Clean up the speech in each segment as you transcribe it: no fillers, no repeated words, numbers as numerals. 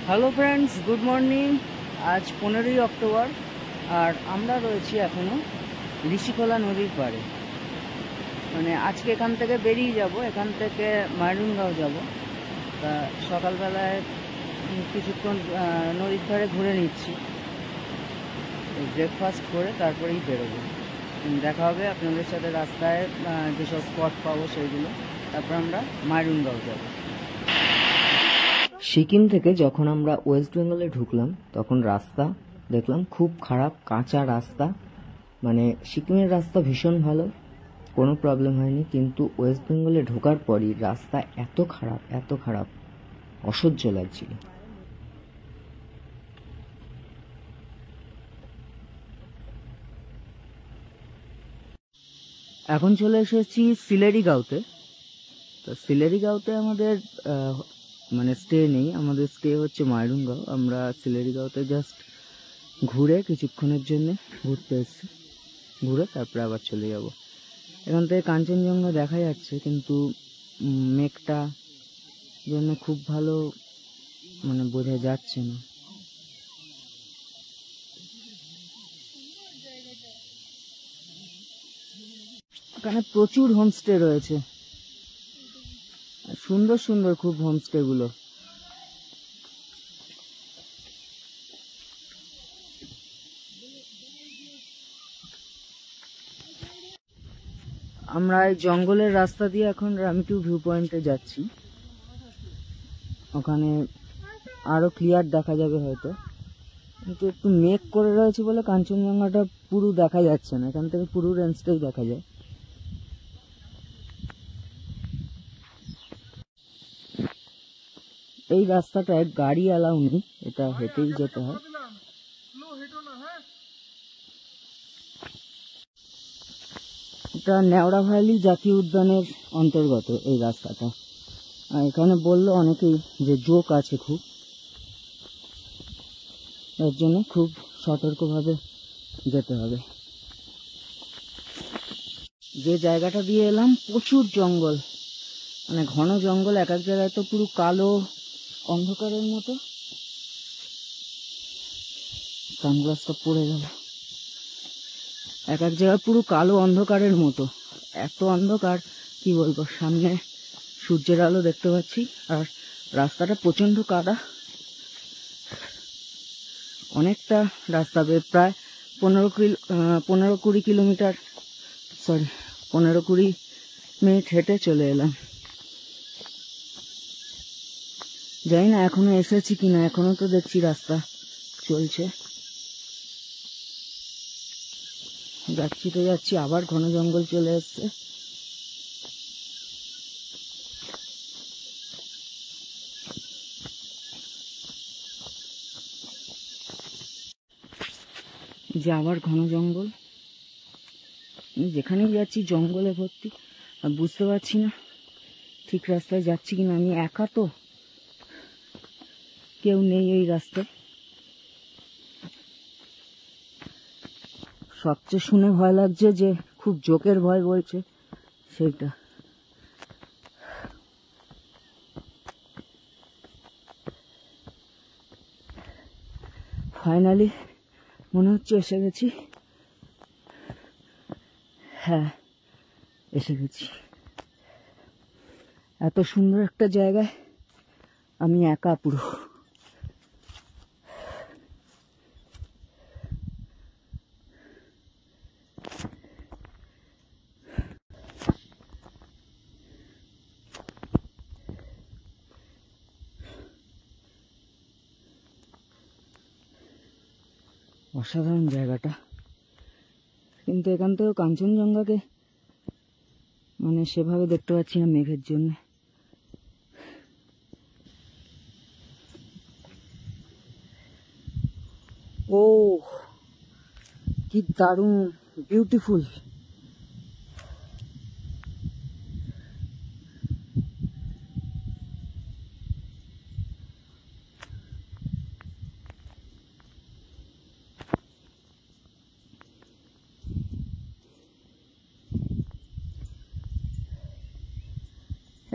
Hello friends, good morning. আজ 15ই October আর আমরা রয়েছি এখনও ঋষিখোলা নদীর পাড়ে। মানে আজকে এখান থেকে বেরিয়ে যাব, এখান থেকে মাইরুনগাঁও যাব। তা সকালবেলায় কিছুক্ষণ নদীর ধারে ঘুরে নিচ্ছি, ব্রেকফাস্ট করে তারপরেই বেরোবো। দেখা হবে আপনাদের সাথে রাস্তায় যেসব স্পট পাবো সেইগুলো, তারপর আমরা মাইরুনগাঁও যাব। সিকিম থেকে যখন আমরা ওয়েস্ট বেঙ্গলে ঢুকলাম তখন রাস্তা দেখলাম খুব খারাপ, কাঁচা রাস্তা। মানে সিকিমের রাস্তা ভীষণ ভালো, কোনো প্রবলেম হয়নি, কিন্তু ওয়েস্ট বেঙ্গলে ঢোকার পরই রাস্তা এত খারাপ, অসহ্য লাগছিল। এখন চলে এসেছি সিলেরিগাঁওতে। তো সিলেরিগাঁওতে আমাদের মানে স্টে নেই, আমাদের স্টে হচ্ছে মাইরুনগাঁও। আমরা সিলেরিগাঁওতে জাস্ট ঘুরে কিছুক্ষণের জন্য ঘুরতে এসেছি, ঘুরে তারপরে আবার চলে যাব। এখান থেকে কাঞ্চনজঙ্ঘা দেখা যাচ্ছে, কিন্তু মেঘটা জন্য খুব ভালো মানে বোঝা যাচ্ছে না। এখানে প্রচুর হোমস্টে রয়েছে, সুন্দর সুন্দর খুব হোমস্টে গুলো। আমরা এই জঙ্গলের রাস্তা দিয়ে এখন রামিটু ভিউ পয়েন্টে যাচ্ছি। ওখানে আরো ক্লিয়ার দেখা যাবে হয়তো, কিন্তু একটু মেঘ করে রয়েছে বলে কাঞ্চনজঙ্ঘাটা পুরো দেখা যাচ্ছে না। এখান থেকে পুরো রেঞ্জটাই দেখা যায়। এই রাস্তাটায় গাড়ি অ্যালাউ নেই, এটা হেঁটেই যেতে হয়। এটা নেওড়া ভ্যালি জাতীয় উদ্যানের অন্তর্গত এই রাস্তাটা। আর এখানে বললো অনেকেই যে জোক আছে খুব, এর জন্য খুব সতর্কভাবে যেতে হবে। যে জায়গাটা দিয়ে এলাম প্রচুর জঙ্গল, মানে ঘন জঙ্গল, এক এক জায়গায় তো পুরো কালো অন্ধকারের মতো। সানগ্লাসটা পড়ে গেল। এক এক জায়গায় পুরো কালো অন্ধকারের মতো, এত অন্ধকার কি বলবো। সামনে সূর্যের আলো দেখতে পাচ্ছি, আর রাস্তাটা প্রচন্ড কাদা। অনেকটা রাস্তা, প্রায় 15-20 কিলোমিটার, সরি 15-20 মিনিট হেঁটে চলে এলাম। জানি না এখনো এসেছি কিনা, এখনো তো দেখছি রাস্তা চলছে। যাচ্ছি তো যাচ্ছি, আবার ঘন জঙ্গল চলে এসছে। যে আবার ঘন জঙ্গল, যেখানেই যাচ্ছি জঙ্গলে ভর্তি। আর বুঝতে পারছি না ঠিক রাস্তায় যাচ্ছি কিনা। আমি একা তো, কেউ নেই এই রাস্তায়। সবচেয়ে শুনে ভয় লাগছে যে খুব জোকের ভয় বলছে সেইটা। ফাইনালি মনে হচ্ছে এসে গেছি। হ্যাঁ, এসে গেছি। এত সুন্দর একটা জায়গায় আমি একা পুরো। অসাধারণ জায়গাটা, কিন্তু এখান থেকেও কাঞ্চনজঙ্ঘাকে মানে সেভাবে দেখতে পাচ্ছি না মেঘের জন্য। ও কি দারুণ, বিউটিফুল।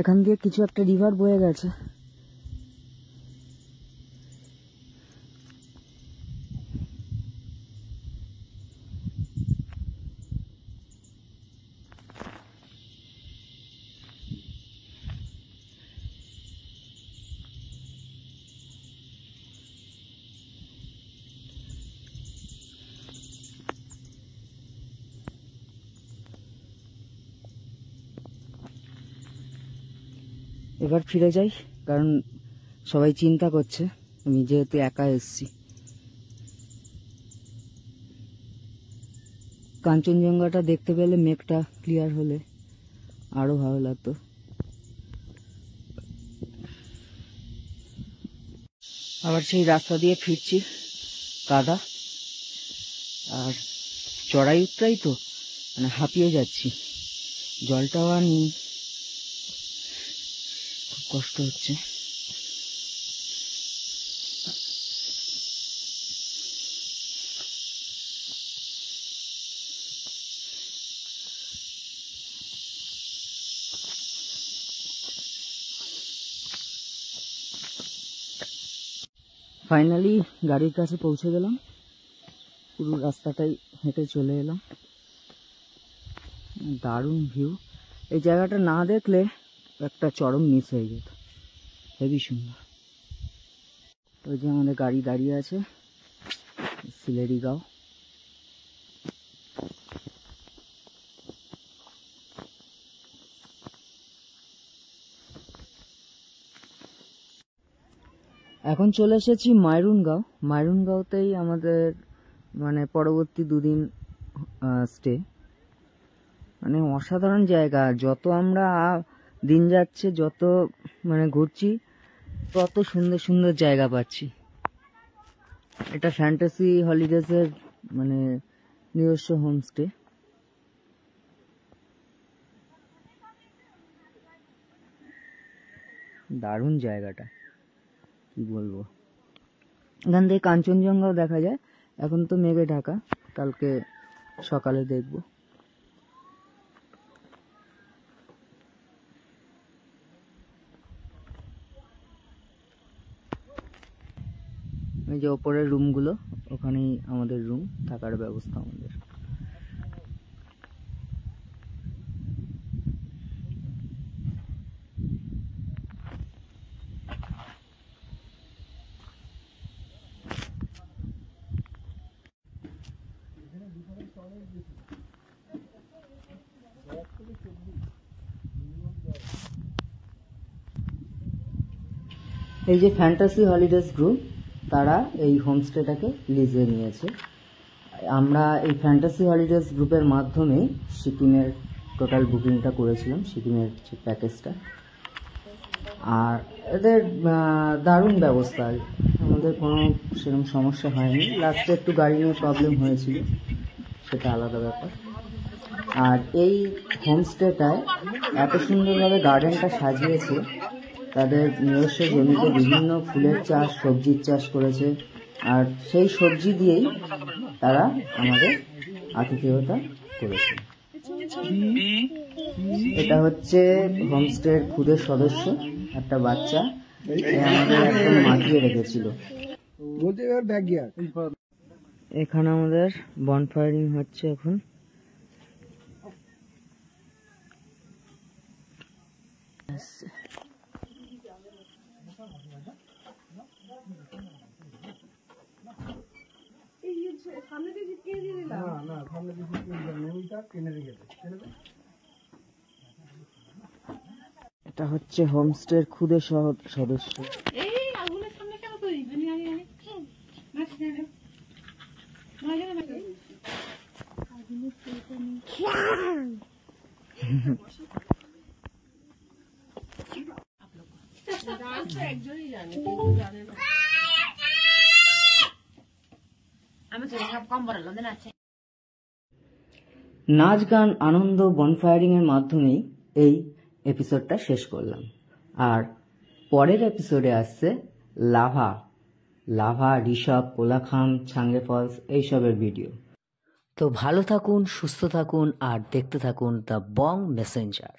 এখান দিয়ে কিছু একটা রিভার বয়ে গেছে। এবার ফিরে যাই, কারণ সবাই চিন্তা করছে আমি যেহেতু একা এসেছি। কাঞ্চনজঙ্ঘাটা দেখতে পেলে, মেঘটা ক্লিয়ার হলে আরো ভালো লাগতো। আবার সেই রাস্তা দিয়ে ফিরছি, কাদা আর চড়াই উতরাই তো, মানে হাঁপিয়ে যাচ্ছি, জলটাও আর নেই, খুব কষ্ট হচ্ছে। ফাইনালি গাড়ির কাছে পৌঁছে গেলাম, পুরো রাস্তাটাই হেঁটে চলে এলাম। দারুণ ভিউ, এই জায়গাটা না দেখলে একটা চরম মিস হয়ে যেত, হেবি সুন্দর। ওই যে আমাদের গাড়ি দাঁড়িয়ে আছে, সিলেরিগাঁও। এখন চলে এসেছি মাইরুনগাঁও। মাইরুনগাঁওতেই আমাদের মানে পরবর্তী 2 দিন স্টে। মানে অসাধারণ জায়গা, যত আমরা দিন যাচ্ছে, যত মানে ঘুরছি, তত সুন্দর সুন্দর জায়গা পাচ্ছি। এটা ফ্যান্টাসি হলিডেজের মানে নিজস্ব হোমস্টে। দারুণ জায়গাটা, কি বলবো। এখান থেকে কাঞ্চনজঙ্ঘাও দেখা যায়। এখন তো মেঘে ঢাকা, কালকে সকালে দেখবো। এই যে ওপরের রুমগুলো, ওখানেই আমাদের রুম, থাকার ব্যবস্থা আমাদের। এই যে ফ্যান্টাসি হলিডেজ গ্রুপ, তারা এই হোমস্টেটাকে লিজে নিয়েছে। আমরা এই ফ্যান্টাসি হলিডেজ গ্রুপের মাধ্যমে সিকিমের টোটাল বুকিংটা করেছিলাম, সিকিমের যে প্যাকেজটা। আর এদের দারুণ ব্যবস্থা, আমাদের কোনো সেরকম সমস্যা হয়নি। লাস্টে একটু গাড়ি নিয়ে প্রবলেম হয়েছিল, সেটা আলাদা ব্যাপার। আর এই হোমস্টেটায় এত সুন্দরভাবে গার্ডেনটা সাজিয়েছে, তাদের নিজস্ব জমিতে বিভিন্ন ফুলের চাষ, সবজির চাষ করেছে। আর সেই সবজি দিয়েই তারা আমাদের আতিথেয়তা করেছে। এটা হচ্ছে হোমস্টের খুদের সদস্য, একটা বাচ্চা, আমাদের একদম মাতিয়ে রেখেছিল। এখানে আমাদের বনফায়ারিং হচ্ছে এখন। এটা হচ্ছে হোমস্টের খুদে সদস্য। নাচ গান আনন্দ বনফায়ারিং এর মাধ্যমেই এই এপিসোডটা শেষ করলাম। আর পরের এপিসোডে আসছে লাভা, ঋষভ, কোলাখাম, ছাঙ্গে ফলস, এইসবের ভিডিও। তো ভালো থাকুন, সুস্থ থাকুন আর দেখতে থাকুন দ্য বং মেসেঞ্জার।